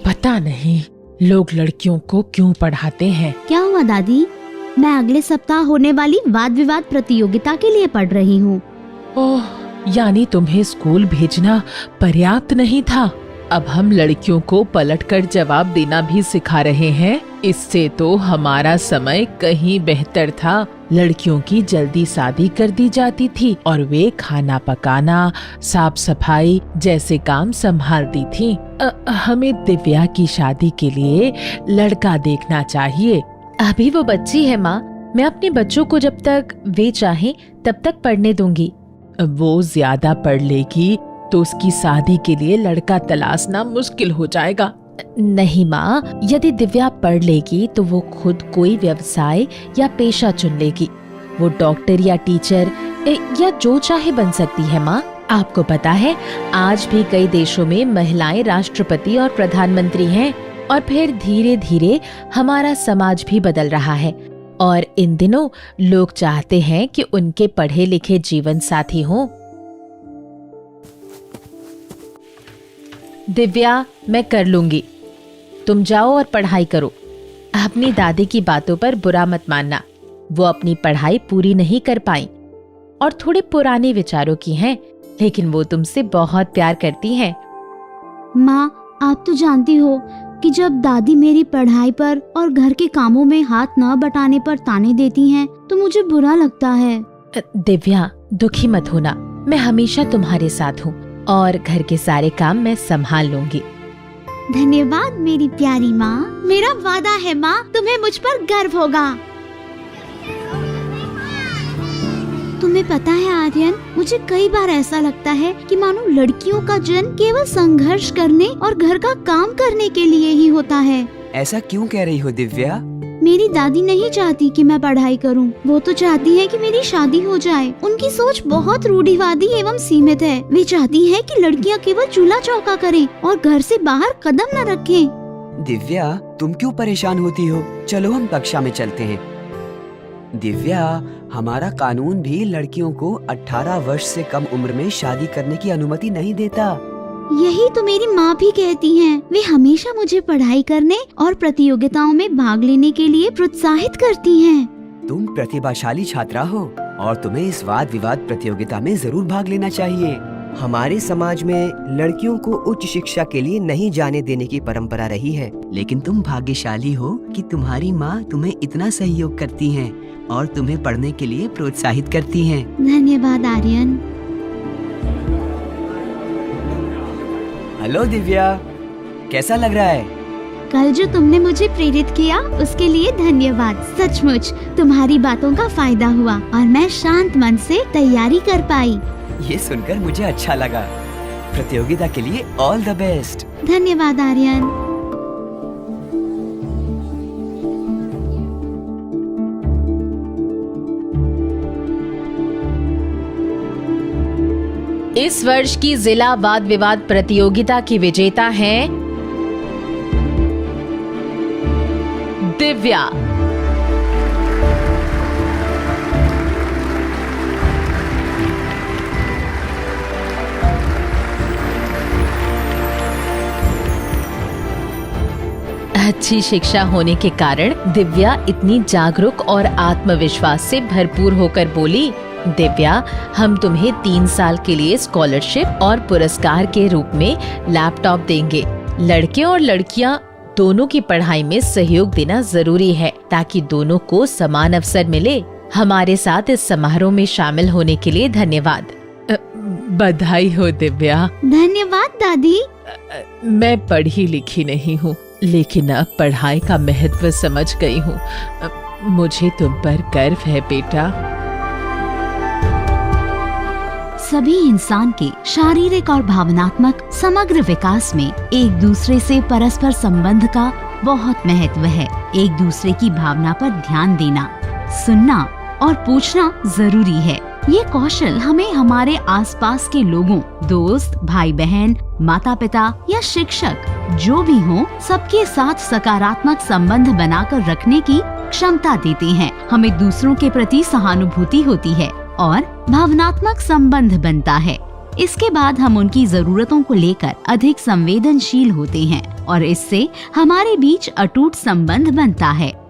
पता नहीं लोग लड़कियों को क्यों पढ़ाते हैं। क्या हुआ दादी? मैं अगले सप्ताह होने वाली वाद विवाद प्रतियोगिता के लिए पढ़ रही हूँ। ओह, यानी तुम्हें स्कूल भेजना पर्याप्त नहीं था। अब हम लड़कियों को पलटकर जवाब देना भी सिखा रहे हैं। इससे तो हमारा समय कहीं बेहतर था। लड़कियों की जल्दी शादी कर दी जाती थी और वे खाना पकाना, साफ सफाई जैसे काम संभालती थी। हमें दिव्या की शादी के लिए लड़का देखना चाहिए। अभी वो बच्ची है माँ, मैं अपने बच्चों को जब तक वे चाहें तब तक पढ़ने दूंगी। वो ज्यादा पढ़ लेगी तो उसकी शादी के लिए लड़का तलाशना मुश्किल हो जाएगा। नहीं माँ, यदि दिव्या पढ़ लेगी तो वो खुद कोई व्यवसाय या पेशा चुन लेगी। वो डॉक्टर या टीचर या जो चाहे बन सकती है माँ। आपको पता है, आज भी कई देशों में महिलाएं राष्ट्रपति और प्रधानमंत्री हैं। और फिर धीरे धीरे हमारा समाज भी बदल रहा है और इन दिनों लोग चाहते हैं कि उनके पढ़े लिखे जीवन साथी हों। दिव्या, मैं कर लूंगी, तुम जाओ और पढ़ाई करो। अपनी दादी की बातों पर बुरा मत मानना, वो अपनी पढ़ाई पूरी नहीं कर पाई और थोड़े पुराने विचारों की हैं, लेकिन वो तुमसे बहुत प्यार करती हैं। माँ, आप तो जानती हो कि जब दादी मेरी पढ़ाई पर और घर के कामों में हाथ न बटाने पर ताने देती हैं, तो मुझे बुरा लगता है। दिव्या, दुखी मत होना, मैं हमेशा तुम्हारे साथ हूँ और घर के सारे काम मैं संभाल लूंगी। धन्यवाद मेरी प्यारी माँ। मेरा वादा है माँ, तुम्हें मुझ पर गर्व होगा। तुम्हें पता है आर्यन, मुझे कई बार ऐसा लगता है कि मानो लड़कियों का जन्म केवल संघर्ष करने और घर का काम करने के लिए ही होता है। ऐसा क्यों कह रही हो दिव्या? मेरी दादी नहीं चाहती कि मैं पढ़ाई करूं। वो तो चाहती है कि मेरी शादी हो जाए। उनकी सोच बहुत रूढ़िवादी एवं सीमित है। वे चाहती है कि लड़कियां केवल चूल्हा चौका करें और घर से बाहर कदम न रखें। दिव्या, तुम क्यों परेशान होती हो? चलो हम कक्षा में चलते हैं। दिव्या, हमारा कानून भी लड़कियों को 18 वर्ष से कम उम्र में शादी करने की अनुमति नहीं देता। यही तो मेरी माँ भी कहती हैं। वे हमेशा मुझे पढ़ाई करने और प्रतियोगिताओं में भाग लेने के लिए प्रोत्साहित करती हैं। तुम प्रतिभाशाली छात्रा हो और तुम्हें इस वाद विवाद प्रतियोगिता में जरूर भाग लेना चाहिए। हमारे समाज में लड़कियों को उच्च शिक्षा के लिए नहीं जाने देने की परंपरा रही है, लेकिन तुम भाग्यशाली हो कि तुम्हारी माँ तुम्हें इतना सहयोग करती हैं और तुम्हें पढ़ने के लिए प्रोत्साहित करती हैं। धन्यवाद आर्यन। हेलो दिव्या, कैसा लग रहा है? कल जो तुमने मुझे प्रेरित किया उसके लिए धन्यवाद। सचमुच तुम्हारी बातों का फायदा हुआ और मैं शांत मन से तैयारी कर पाई। ये सुनकर मुझे अच्छा लगा। प्रतियोगिता के लिए ऑल द बेस्ट। धन्यवाद आर्यन। इस वर्ष की जिला वाद विवाद प्रतियोगिता की विजेता हैं दिव्या। अच्छी शिक्षा होने के कारण दिव्या इतनी जागरूक और आत्मविश्वास से भरपूर होकर बोली, दिव्या, हम तुम्हें 3 साल के लिए स्कॉलरशिप और पुरस्कार के रूप में लैपटॉप देंगे। लड़के और लड़कियां दोनों की पढ़ाई में सहयोग देना जरूरी है ताकि दोनों को समान अवसर मिले। हमारे साथ इस समारोह में शामिल होने के लिए धन्यवाद। बधाई हो दिव्या। धन्यवाद दादी। मैं पढ़ी लिखी नहीं हूँ, लेकिन अब पढ़ाई का महत्व समझ गई हूँ। मुझे तुम पर गर्व है बेटा। सभी इंसान के शारीरिक और भावनात्मक समग्र विकास में एक दूसरे से परस्पर संबंध का बहुत महत्व है। एक दूसरे की भावना पर ध्यान देना, सुनना और पूछना जरूरी है। ये कौशल हमें हमारे आसपास के लोगों, दोस्त, भाई बहन, माता पिता या शिक्षक जो भी हों, सबके साथ सकारात्मक संबंध बनाकर रखने की क्षमता देते हैं। हमें दूसरों के प्रति सहानुभूति होती है और भावनात्मक संबंध बनता है। इसके बाद हम उनकी जरूरतों को लेकर अधिक संवेदनशील होते हैं और इससे हमारे बीच अटूट संबंध बनता है।